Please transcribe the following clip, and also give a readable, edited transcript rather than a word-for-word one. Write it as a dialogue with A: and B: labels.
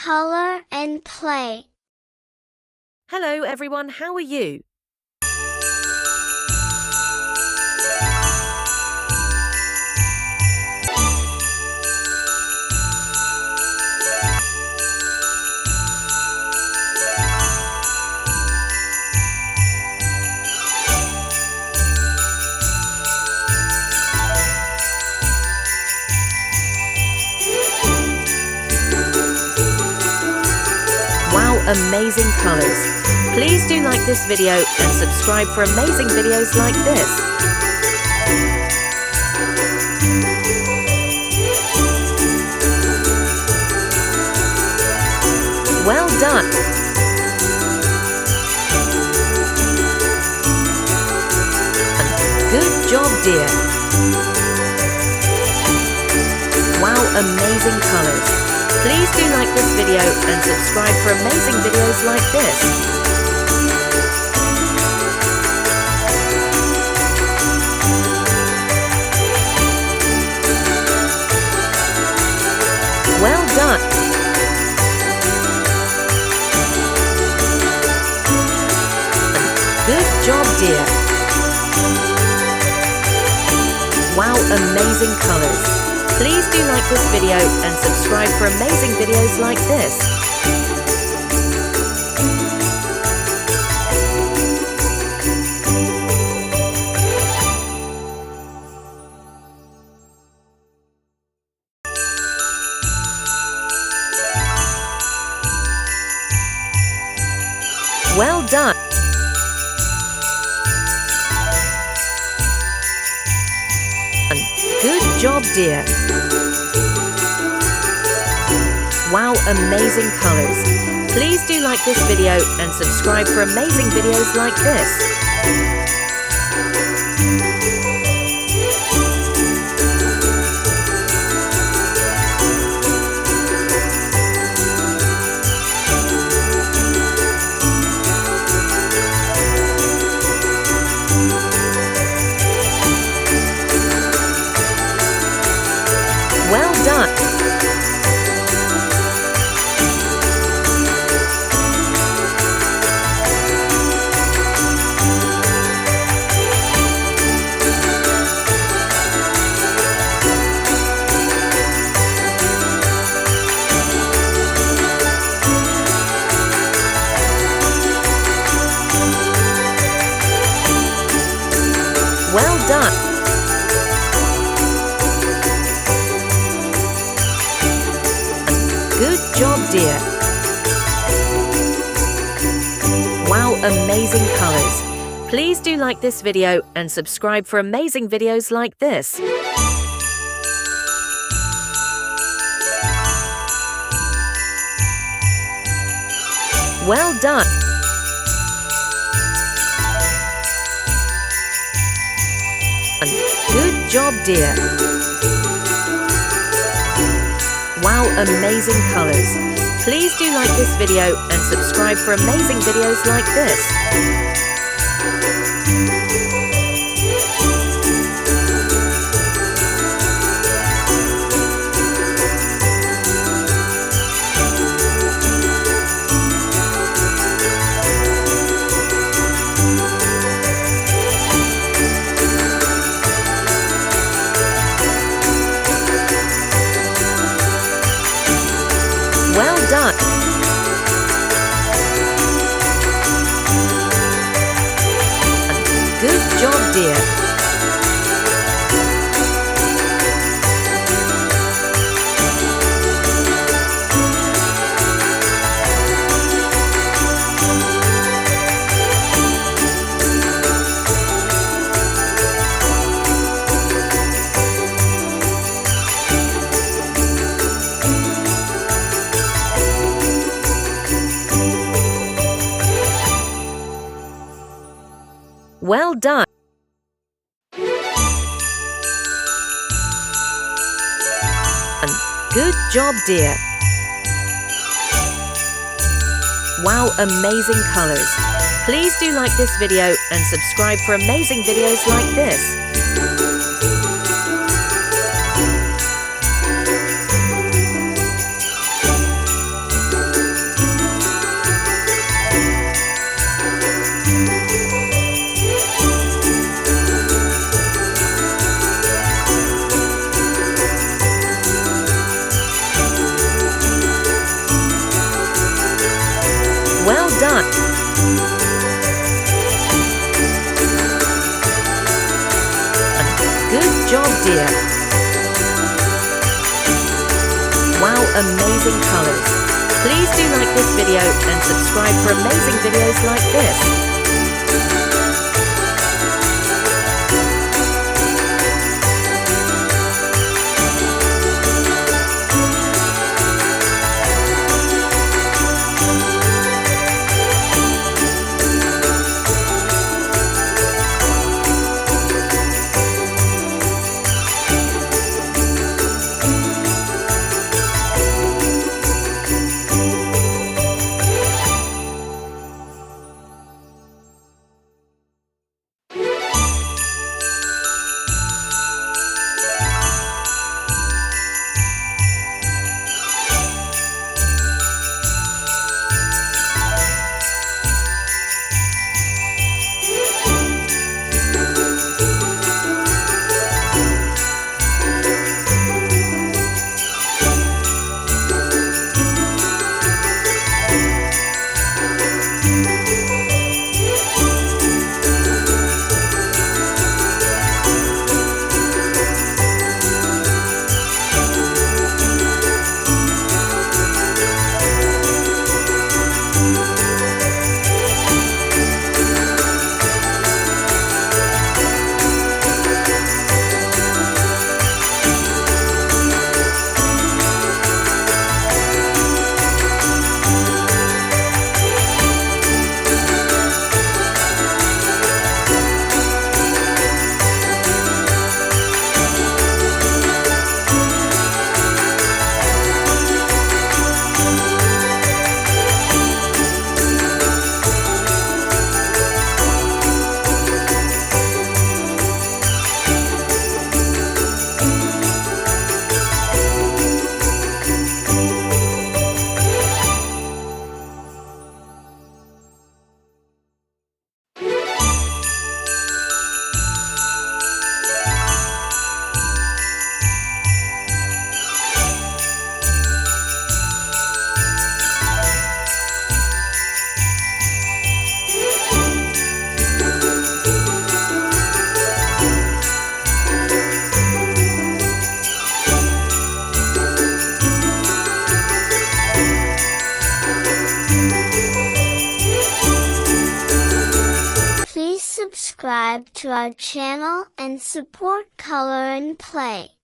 A: color and play.
B: Hello everyone, how are you? Wow, amazing colors! Please do like this video and subscribe for amazing videos like this. Well done! Good job, dear! Wow, amazing colors! Please do like this video and subscribe for amazing videos like this. Well done! Good job, dear! Wow, amazing colors! Please do like this video and subscribe for amazing videos like this. Well done! Good job, dear! Wow, amazing colors! Please do like this video and subscribe for amazing videos like this. Well done! Well done! Good job, dear! Wow, amazing colors! Please do like this video and subscribe for amazing videos like this. Well done! Good job, dear! Wow, amazing colors! Please do like this video and subscribe for amazing videos like this. Well done! Good job, dear! Well done! Good job, dear! Wow, amazing colors! Please do like this video and subscribe for amazing videos like this. idea. Wow, amazing colors. Please do like this video and subscribe for amazing videos like this.
A: Please subscribe to our channel and support Color and Play.